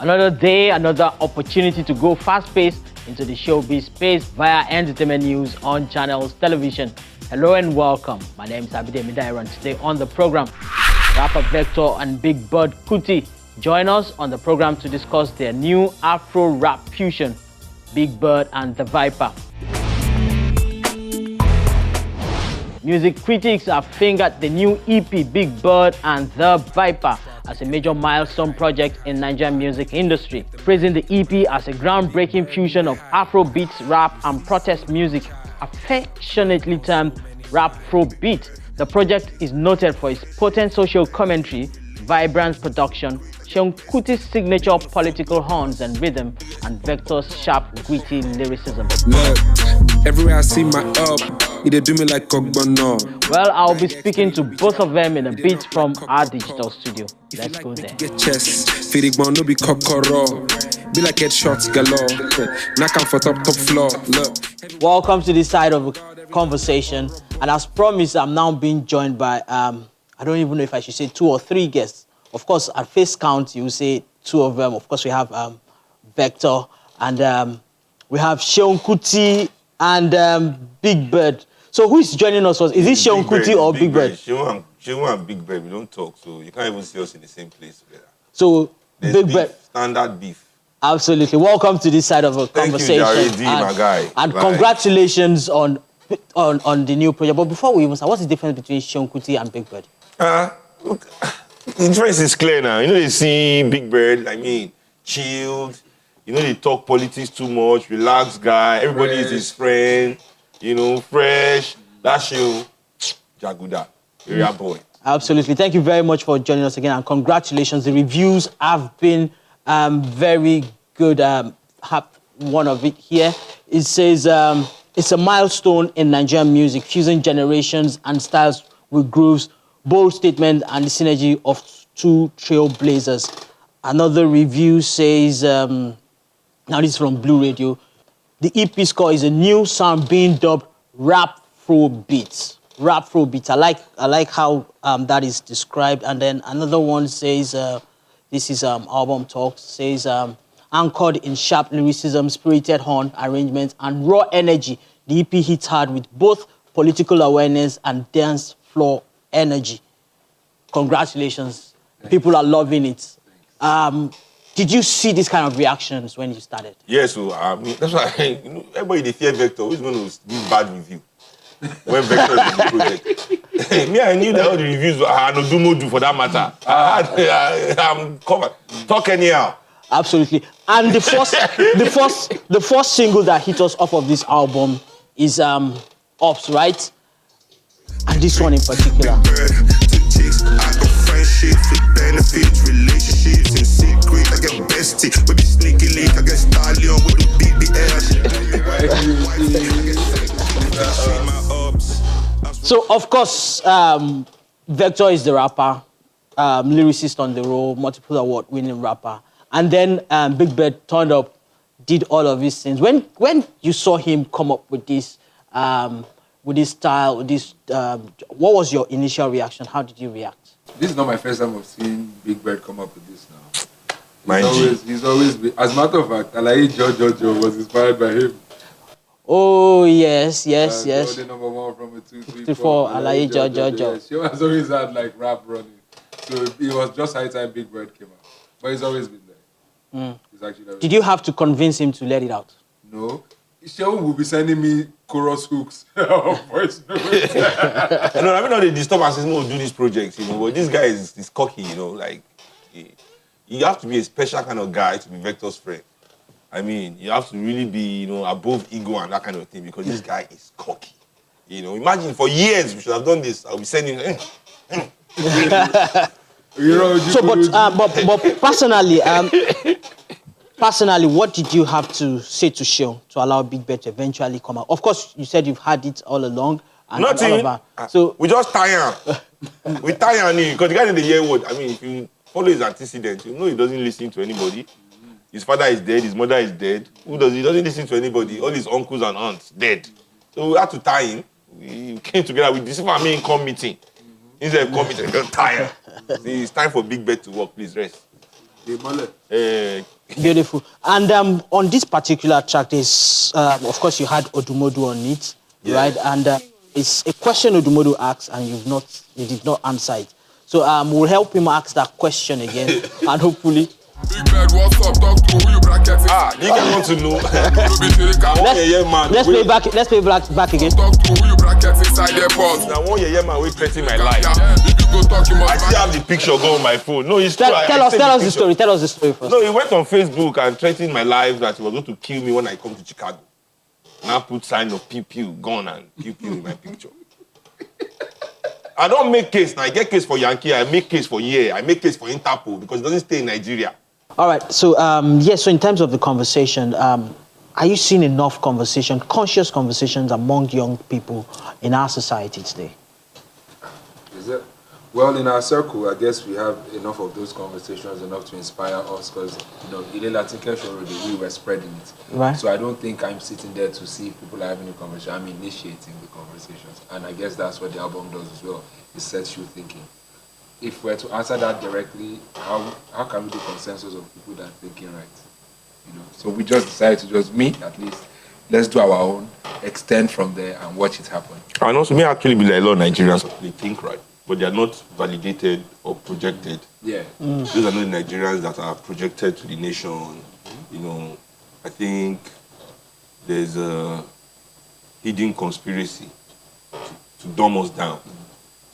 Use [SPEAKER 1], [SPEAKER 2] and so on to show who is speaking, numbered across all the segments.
[SPEAKER 1] Another day, another opportunity to go fast-paced into the showbiz space via entertainment news on Channels Television. Hello and welcome. My name is Abide Midai, and today on the program, rapper Vector and BIGBIRD Kuti join us on the program to discuss their new Afro rap fusion, BIGBIRD and the VIPER. Music critics have fingered the new EP BIGBIRD and the VIPER as a major milestone project in Nigerian music industry, praising the EP as a groundbreaking fusion of Afrobeat, rap and protest music, affectionately termed RapFroBeat. The project is noted for its potent social commentary, vibrant production, Seun Kuti's signature political horns and rhythm, and Vector's sharp, gritty lyricism.
[SPEAKER 2] Look, everywhere I see my up, they do me like Ogbono.
[SPEAKER 1] Well, I'll be speaking to both of them in a bit from our digital studio. Let's go there.
[SPEAKER 2] Get chess, Firigbo no be kokoro. Be like headshots galore. Knock on for top floor. Look.
[SPEAKER 1] Welcome to this side of the conversation, and as promised, I'm now being joined by I don't even know if I should say 2 or 3 guests. Of course, at face count, you say 2 of them. Of course, we have Vector, and we have Seun Kuti and BIGBIRD. So who is joining us? Is it Seun Kuti or BIGBIRD?
[SPEAKER 3] Seun and BIGBIRD, we don't talk, so you can't even see us in the same place together.
[SPEAKER 1] So BIGBIRD,
[SPEAKER 3] standard beef.
[SPEAKER 1] Absolutely. Welcome to this side of a conversation.
[SPEAKER 3] Thank you, my guy.
[SPEAKER 1] And congratulations on the new project. But before we even start, what's the difference between Seun Kuti and BIGBIRD?
[SPEAKER 3] Look, the difference is clear now. You know, they see BIGBIRD, chilled. You know, they talk politics too much, relaxed guy. Everybody is his friend. You know, fresh. That's you, Jaguda, area boy.
[SPEAKER 1] Absolutely. Thank you very much for joining us again, and congratulations. The reviews have been very good. One of it here. It says it's a milestone in Nigerian music, fusing generations and styles with grooves, bold statement, and the synergy of 2 trailblazers. Another review says, now this is from Blue Radio, the EP score is a new sound being dubbed RapFroBeat. RapFroBeat. I like how that is described. And then another one says, this is Album Talk, says, anchored in sharp lyricism, spirited horn arrangements, and raw energy, the EP hits hard with both political awareness and dance floor energy. Congratulations. People are loving it. Did you see this kind of reactions when you started?
[SPEAKER 3] Yes, so that's why everybody they fear Vector. Who's going to give bad review when Vector is in the project? Me, I knew that all the reviews were no do for that matter. I'm covered. Talk anyhow.
[SPEAKER 1] Absolutely. And the first single that hit us off of this album is Ops, right? And this one in particular.
[SPEAKER 4] Benefits, relationships, and secret. I get bestie with the sneaky link. I get stallion with the BBS.
[SPEAKER 1] So, of course, Vector is the rapper, lyricist on the road, multiple award-winning rapper. And then BIGBIRD turned up, did all of these things. When you saw him come up with this style, what was your initial reaction? How did you react?
[SPEAKER 5] This is not my first time of seeing BIGBIRD come up with this now. He's always been, as a matter of fact, Alaye Jojo was inspired by him.
[SPEAKER 1] Oh, yes.
[SPEAKER 5] The #1 from a 2, 3, 4.
[SPEAKER 1] Alaye Jojo.
[SPEAKER 5] Yes, she has always had like rap running. So it was just high time BIGBIRD came out. But he's always been there. He's actually
[SPEAKER 1] Did you have to convince him to let it out?
[SPEAKER 5] No. Seun will be sending me chorus hooks. Voice notes.
[SPEAKER 3] No, I mean, they disturb us to do this project, but this guy is cocky, you have to be a special kind of guy to be Vector's friend. I mean, you have to really be, above ego and that kind of thing, because this guy is cocky. Imagine for years we should have done this. I'll be sending
[SPEAKER 1] but personally, what did you have to say to Seun to allow BIGBIRD to eventually come out? Of course, you said you've had it all along. And
[SPEAKER 3] nothing.
[SPEAKER 1] All of that. So
[SPEAKER 3] we just tie him. We tie him because the guy in the year word. I mean, if you follow his antecedents, you know he doesn't listen to anybody. His father is dead. His mother is dead. He doesn't listen to anybody. All his uncles and aunts dead. So we had to tie him. We came together with this family income meeting. Instead of committee, just tie him. See, it's time for BIGBIRD to work. Please rest.
[SPEAKER 1] Beautiful. And on this particular track, there's, of course, you had Odumodu on it, right? And it's a question Odumodu asked, and you did not answer it. So we'll help him ask that question again, and hopefully.
[SPEAKER 5] BIGBIRD, what's up? Talk to who you bracketing.
[SPEAKER 3] You guys want to know.
[SPEAKER 1] Let's play back again.
[SPEAKER 5] Talk to who you bracketing inside their pause.
[SPEAKER 3] Now, one year man, we threatening my life.
[SPEAKER 5] If you go talk, you must
[SPEAKER 3] I still have the picture going on my phone. No, it's true.
[SPEAKER 1] Tell us the story. Tell us the story first.
[SPEAKER 3] No, he went on Facebook and threatened my life that he was going to kill me when I come to Chicago. Now put sign of pew pew, gun and pew pew in my picture. I don't make case. Now I get case for Yankee. I make case for I make case for Interpol because it doesn't stay in Nigeria.
[SPEAKER 1] All right. So so in terms of the conversation, are you seeing enough conversation, conscious conversations among young people in our society today?
[SPEAKER 5] Is it? Well, in our circle, I guess we have enough of those conversations, enough to inspire us, because, we were spreading it.
[SPEAKER 1] Right.
[SPEAKER 5] So I don't think I'm sitting there to see if people are having a conversation. I'm initiating the conversations. And I guess that's what the album does as well. It sets you thinking. If we're to answer that directly, how can we do consensus of people that are thinking right? So we just decided to just meet, at least. Let's do our own, extend from there, and watch it happen.
[SPEAKER 3] And also, may actually be like a lot of Nigerians, they think right, but they are not validated or projected.
[SPEAKER 5] Yeah.
[SPEAKER 3] Those are not the Nigerians that are projected to the nation. I think there's a hidden conspiracy to dumb us down.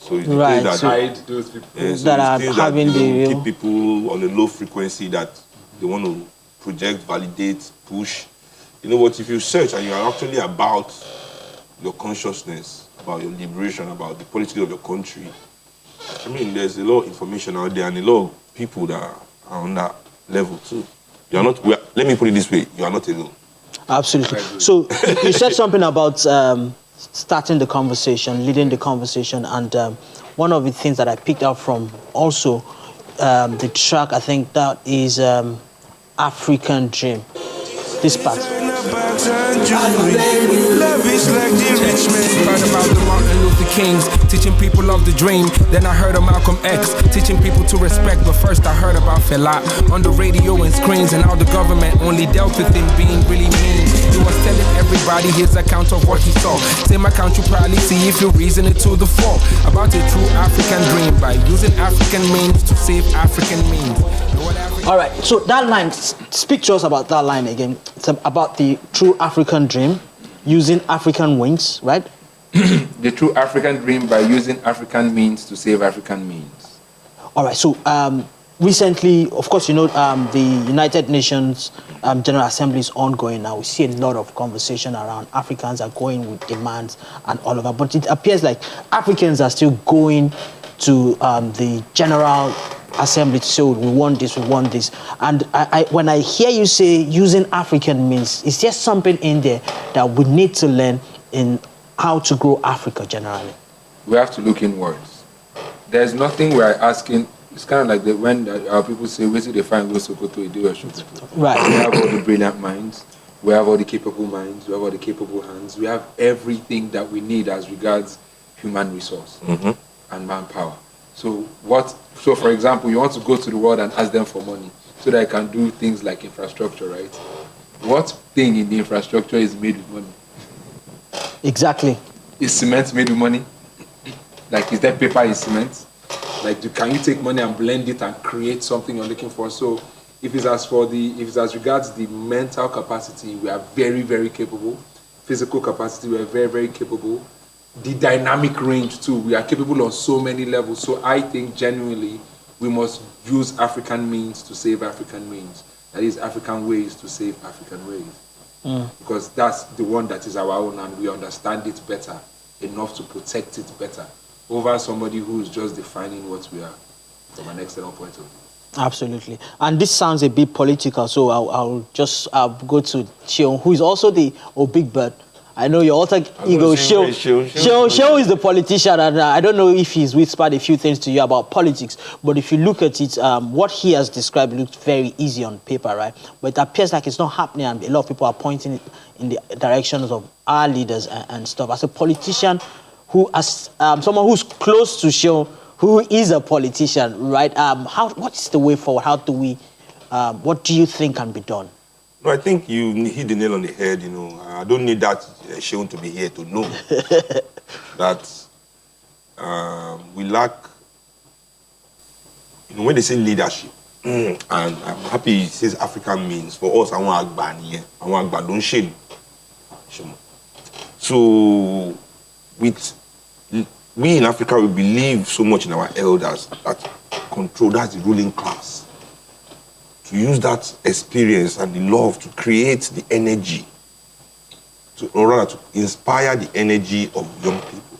[SPEAKER 3] So it's the things that
[SPEAKER 5] hide those people
[SPEAKER 1] that are having
[SPEAKER 3] keep people on a low frequency that they want to project, validate, push. You know what? If you search and you are actually about your consciousness, about your liberation, about the politics of your country, I mean, there's a lot of information out there and a lot of people that are on that level too. You are not. Let me put it this way: you are not alone.
[SPEAKER 1] Absolutely. So you said something about starting the conversation, leading the conversation, and one of the things that I picked up from also the track, I think that is African Dream. This part.
[SPEAKER 6] Heard about the Martin Luther Kings teaching people of the dream. Then I heard of Malcolm X teaching people to respect. But first I heard about Fela on the radio and screens, and how the government only dealt with him being really mean. He was telling everybody his account of what he saw. Same account you probably see if you reason it to the fore. About a true African dream by using African means to save African means.
[SPEAKER 1] All right, so that line, speak to us about that line again. It's about the true African dream, using African wings, right?
[SPEAKER 5] The true African dream by using African means to save African means.
[SPEAKER 1] All right, so recently, of course, the United Nations General Assembly is ongoing now. We see a lot of conversation around Africans are going with demands and all of that, but it appears like Africans are still going to the General Assembly to say, oh, we want this. And when I hear you say using African means, is there something in there that we need to learn in how to grow Africa generally?
[SPEAKER 5] We have to look inwards. There's nothing we're asking. It's kind of like when our people say, where do they find go Sokoto, Ido, or Sokoto?
[SPEAKER 1] Right.
[SPEAKER 5] We have all the brilliant minds. We have all the capable minds. We have all the capable hands. We have everything that we need as regards human resource and manpower. So for example, you want to go to the world and ask them for money so that I can do things like infrastructure, right? What thing in the infrastructure is made with money?
[SPEAKER 1] Exactly.
[SPEAKER 5] Is cement made with money? Like, is there paper in cement? Like, can you take money and blend it and create something you're looking for? So if it's as regards the mental capacity, we are very, very capable. Physical capacity, we are very, very capable. The dynamic range too, we are capable on so many levels. So I think genuinely we must use African means to save African means. That is African ways to save African ways. Because that's the one that is our own and we understand it better enough to protect it better over somebody who is just defining what we are from an external point of view.
[SPEAKER 1] Absolutely. And this sounds a bit political, so I'll go to Seun, who is also the BIGBIRD. I know your alter ego, Seun is the politician, and I don't know if he's whispered a few things to you about politics, but if you look at it, what he has described looks very easy on paper, right? But it appears like it's not happening, and a lot of people are pointing it in the directions of our leaders and stuff. As a politician, someone who's close to Seun, who is a politician, right? What is the way forward? How do we What do you think can be done?
[SPEAKER 3] No, I think you hit the nail on the head, you know. I don't need that Seun to be here to know that we lack, you know, when they say leadership, and I'm happy it says African means, for us, I want Agba don't shame. So, we in Africa, we believe so much in our elders that control, that's the ruling class. To use that experience and the love to create the energy, or rather to inspire the energy of young people.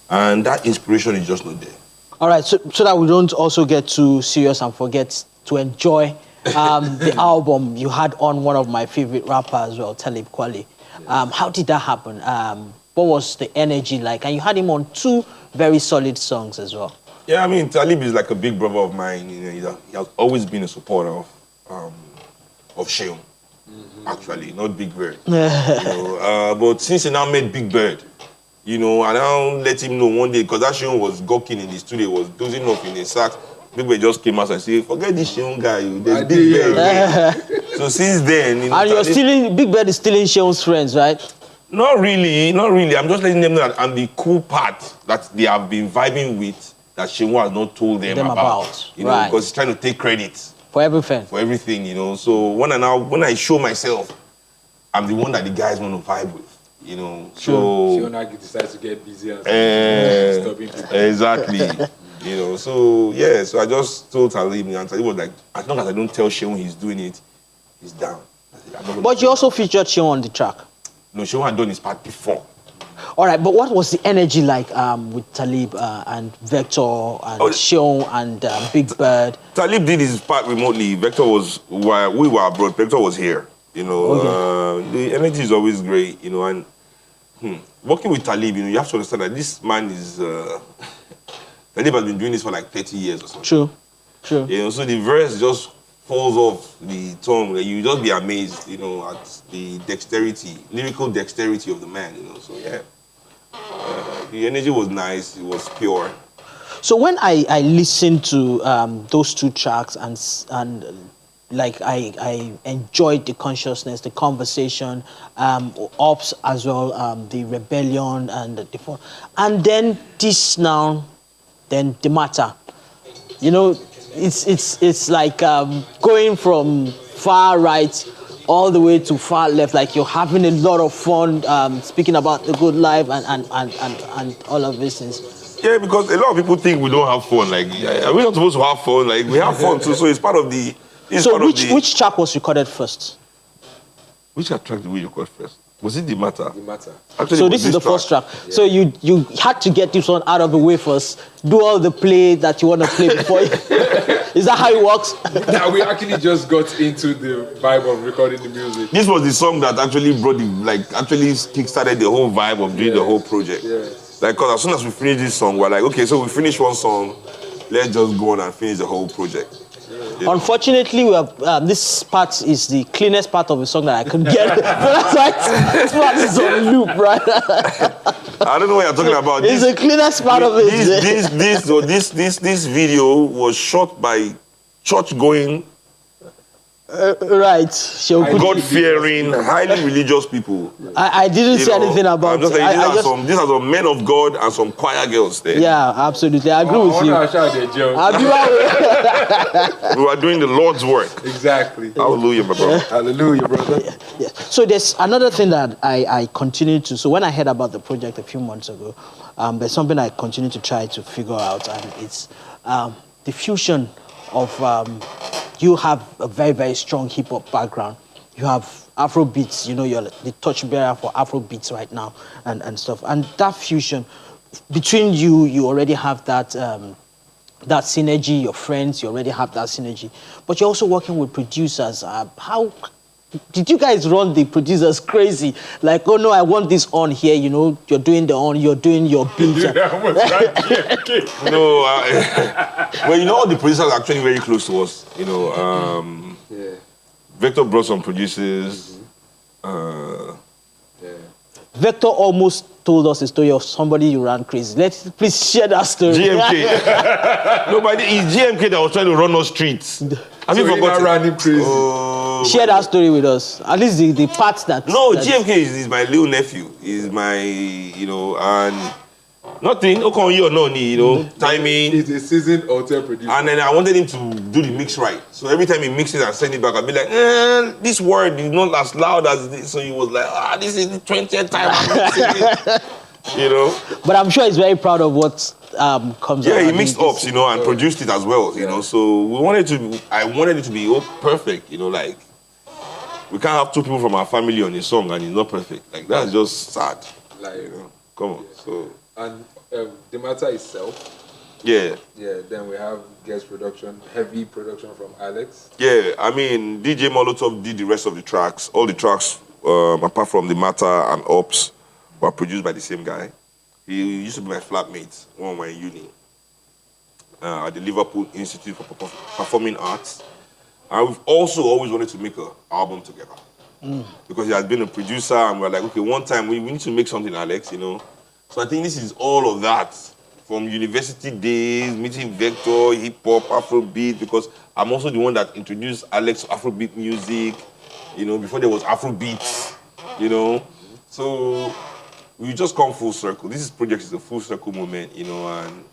[SPEAKER 3] And that inspiration is just not there.
[SPEAKER 1] All right, so that we don't also get too serious and forget to enjoy the album. You had on one of my favorite rappers as well, Talib Kweli. How did that happen? What was the energy like? And you had him on 2 very solid songs as well.
[SPEAKER 3] Yeah, I mean, Talib is like a big brother of mine. You know, he has always been a supporter of Seun, actually, not BIGBIRD. You know, but since he now met BIGBIRD, you know, I now let him know one day, because that Seun was gawking in the studio, was dozing off in a sax. BIGBIRD just came out and said, forget this Seun guy, there's BIGBIRD. So since then... You know,
[SPEAKER 1] and BIGBIRD is stealing Seun's friends, right?
[SPEAKER 3] Not really. I'm just letting them know that I'm the cool part that they have been vibing with, that Seun has not told them about. You know,
[SPEAKER 1] right.
[SPEAKER 3] Because he's trying to take credit.
[SPEAKER 1] For everything.
[SPEAKER 3] For everything, you know. So when I show myself, I'm the one that the guys want to vibe with, you know. So
[SPEAKER 5] Seun decides to get busy and stopping people.
[SPEAKER 3] Exactly. You know, so yeah, so I just told Talib, and Talib was like, as long as I don't tell Seun he's doing it, he's down.
[SPEAKER 1] But you also featured Seun on the track.
[SPEAKER 3] No, Seun had done his part before.
[SPEAKER 1] All right, but what was the energy like with Talib and Vector and Seun and BIGBIRD?
[SPEAKER 3] Talib did his part remotely. Vector was, while we were abroad, Vector was here. You know, the energy is always great, you know, and working with Talib, you know, you have to understand that this man is, Talib has been doing this for like 30 years or something.
[SPEAKER 1] True.
[SPEAKER 3] You know, so the verse just falls off the tongue. You just be amazed, you know, at the dexterity, lyrical dexterity of the man, you know, so yeah. The energy was nice, it was pure.
[SPEAKER 1] So when I listened to those 2 tracks and like I enjoyed the consciousness, the conversation, ops as well, the rebellion and then this now, then the matter. You know, it's like going from far right all the way to far left, like you're having a lot of fun speaking about the good life and all of these things.
[SPEAKER 3] Yeah, because a lot of people think we don't have fun. Like, we're not supposed to have fun. Like, we have fun too, so it's part of the...
[SPEAKER 1] So which track was recorded first?
[SPEAKER 3] Which track did we record first? Was it The Matter?
[SPEAKER 5] The Matter.
[SPEAKER 3] Actually,
[SPEAKER 1] so this is the first track. Yeah. So you had to get this one out of the way first, do all the play that you want to play before you... Is that how it works?
[SPEAKER 5] Yeah, we actually just got into the vibe of recording the music.
[SPEAKER 3] This was the song that actually brought actually kickstarted the whole vibe of doing the whole project. Yeah. Like, because as soon as we finish this song, we're like, okay, so we finish one song, let's just go on and finish the whole project. Yeah.
[SPEAKER 1] Unfortunately, we have, this part is the cleanest part of the song that I could get. That's why this part is on loop, right?
[SPEAKER 3] I don't know what you're talking about.
[SPEAKER 1] It's the cleanest part of it.
[SPEAKER 3] This video was shot by church-going,
[SPEAKER 1] right,
[SPEAKER 3] God-fearing, highly religious people.
[SPEAKER 1] I didn't say anything about it.
[SPEAKER 3] These are some men of God and some choir girls there.
[SPEAKER 1] Yeah, absolutely. I agree with you.
[SPEAKER 3] We are doing the Lord's work.
[SPEAKER 5] Exactly.
[SPEAKER 3] Hallelujah, my brother.
[SPEAKER 5] Hallelujah, brother.
[SPEAKER 1] Yeah. So there's another thing that I continue to... So when I heard about the project a few months ago, there's something I continue to try to figure out, and it's the fusion of... you have a very, very strong hip-hop background. You have Afrobeats, you know, you're the torchbearer for Afrobeats right now and stuff. And that fusion, between you already have that that synergy, your friends, you already have that synergy. But you're also working with producers. How did you guys run the producers crazy? Like, oh no, I want this on here, you know, you're doing your beat.
[SPEAKER 3] No, well, you know, all the producers are actually very close to us. You know, Vector brought some producers.
[SPEAKER 1] Vector almost told us a story of somebody you ran crazy. Please share that story.
[SPEAKER 3] GMK. Nobody, it's GMK that was trying to run us streets. Have you forgotten?
[SPEAKER 5] Ran him crazy.
[SPEAKER 1] Share that story with us. At least the part that...
[SPEAKER 3] No,
[SPEAKER 1] that
[SPEAKER 3] GMK is my little nephew. He's my, you know, and nothing. Timing.
[SPEAKER 5] He's a seasoned hotel producer.
[SPEAKER 3] And then I wanted him to do the mix right. So every time he mixes and send it back, I'd be like, this word is not as loud as this. So he was like, this is the 20th time I'm mixing it. You know?
[SPEAKER 1] But I'm sure he's very proud of what comes out.
[SPEAKER 3] Yeah, he mixed ups, you know, and produced it as well, you know. So I wanted it to be perfect, you know, like, we can't have two people from our family on a song and it's not perfect. Like, that's just sad.
[SPEAKER 5] Like,
[SPEAKER 3] you know, come on. So.
[SPEAKER 5] And the matter itself.
[SPEAKER 3] Yeah.
[SPEAKER 5] Yeah, then we have guest production, heavy production from Alex.
[SPEAKER 3] Yeah, I mean, DJ Molotov did the rest of the tracks. All the tracks, apart from the matter and Ops, were produced by the same guy. He used to be my flatmate when we were in uni at the Liverpool Institute for Performing Arts. And we've also always wanted to make an album together. Because he has been a producer and we're like, okay, one time we need to make something, Alex, you know. So I think this is all of that from university days, meeting Vector, hip-hop, Afrobeat, because I'm also the one that introduced Alex to Afrobeat music, you know, before there was Afrobeats, you know. So we just come full circle. This project is a full circle moment, you know, and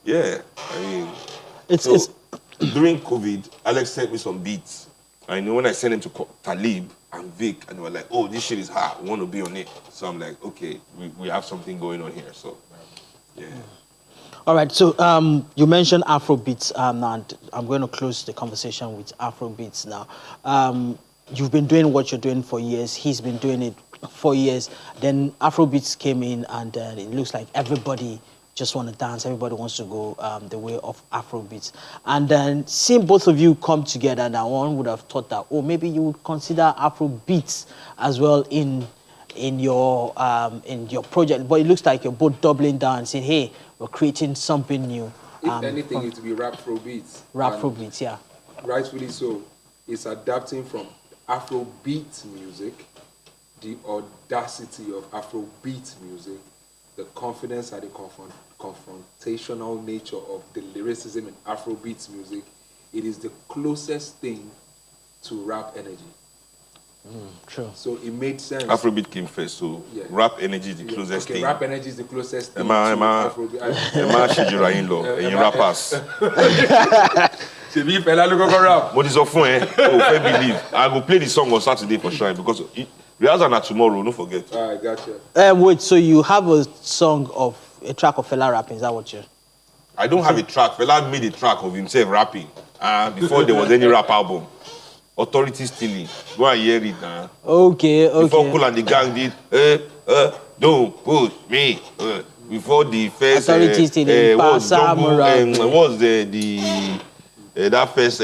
[SPEAKER 3] yeah, I mean, during COVID, Alex sent me some beats. I know when I sent them to Talib and Vic, and they were like, oh, this shit is hot, we want to be on it. So I'm like, okay, we have something going on here, so yeah.
[SPEAKER 1] All right, so you mentioned Afrobeats, and I'm going to close the conversation with Afrobeats now. You've been doing what you're doing for years. He's been doing it for years. Then Afrobeats came in, and it looks like everybody just want to dance. Everybody wants to go the way of Afrobeats. And then seeing both of you come together, now one would have thought that, oh, maybe you would consider Afrobeats as well in your project. But it looks like you're both doubling down and saying, hey, we're creating something new.
[SPEAKER 5] If anything, it will be RapFroBeat.
[SPEAKER 1] RapFroBeat, yeah.
[SPEAKER 5] Rightfully so. It's adapting from Afrobeat music, the audacity of Afrobeat music, the confidence and the confrontational nature of the lyricism in Afrobeat music. It is the closest thing to rap energy.
[SPEAKER 1] True.
[SPEAKER 5] So it made sense.
[SPEAKER 3] Afrobeat came first, so yeah. Rap energy is the closest thing.
[SPEAKER 5] Rap energy is the closest thing to Afrobeat.
[SPEAKER 3] rappers. What is up, believe. I will play the song on Saturday for sure because rehearsal are tomorrow. Don't forget.
[SPEAKER 5] All right, gotcha.
[SPEAKER 1] Wait, so you have a track of Fela rapping? Is that what you're?
[SPEAKER 3] I don't have a track. Fela made a track of himself rapping before there was any rap album. Authority stealing. Go and hear it now.
[SPEAKER 1] Okay.
[SPEAKER 3] Before Cool and the Gang did, don't push me. Before the first
[SPEAKER 1] Authority stealing.
[SPEAKER 3] what's that first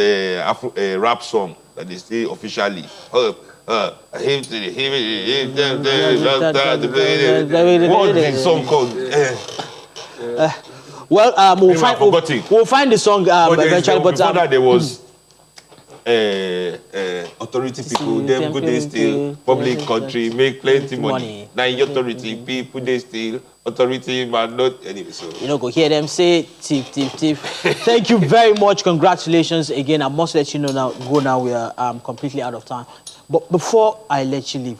[SPEAKER 3] rap song that they say officially. What's the song called?
[SPEAKER 1] We'll find the song eventually. But
[SPEAKER 3] before that there was authority people, them good they steal, public country, make plenty money. Now authority people they steal, authority but not anyway. So
[SPEAKER 1] you know, go hear them say thief. Thank you very much. Congratulations again. I must let you know now. We are completely out of time. But before I let you leave,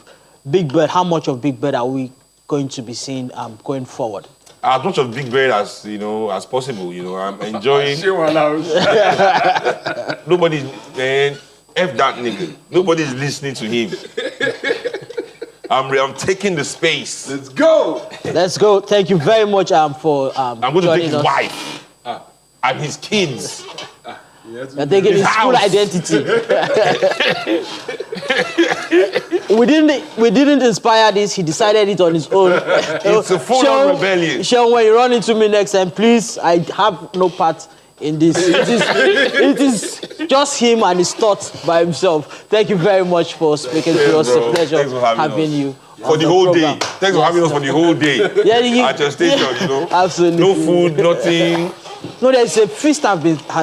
[SPEAKER 1] BIGBIRD, how much of BIGBIRD are we going to be seeing going forward?
[SPEAKER 3] As much of BIGBIRD as as possible. You know, I'm enjoying. Nobody's F that nigga. Nobody's listening to him. I'm taking the space.
[SPEAKER 5] Let's go.
[SPEAKER 1] Thank you very much for
[SPEAKER 3] I'm going to take his wife and his kids.
[SPEAKER 1] You're taking his full identity. We didn't inspire this. He decided it on his own.
[SPEAKER 3] It's a full-on rebellion.
[SPEAKER 1] Sean, when you run into me next time, please, I have no part in this. It is just him and his thoughts by himself. Thank you very much for speaking to us. It's a pleasure having you.
[SPEAKER 3] For the whole day. Thanks for having us for the whole day. At your station, you know.
[SPEAKER 1] Absolutely.
[SPEAKER 3] No food, nothing.
[SPEAKER 1] No, there's a feast has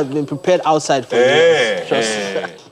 [SPEAKER 1] been prepared outside for you. Trust me.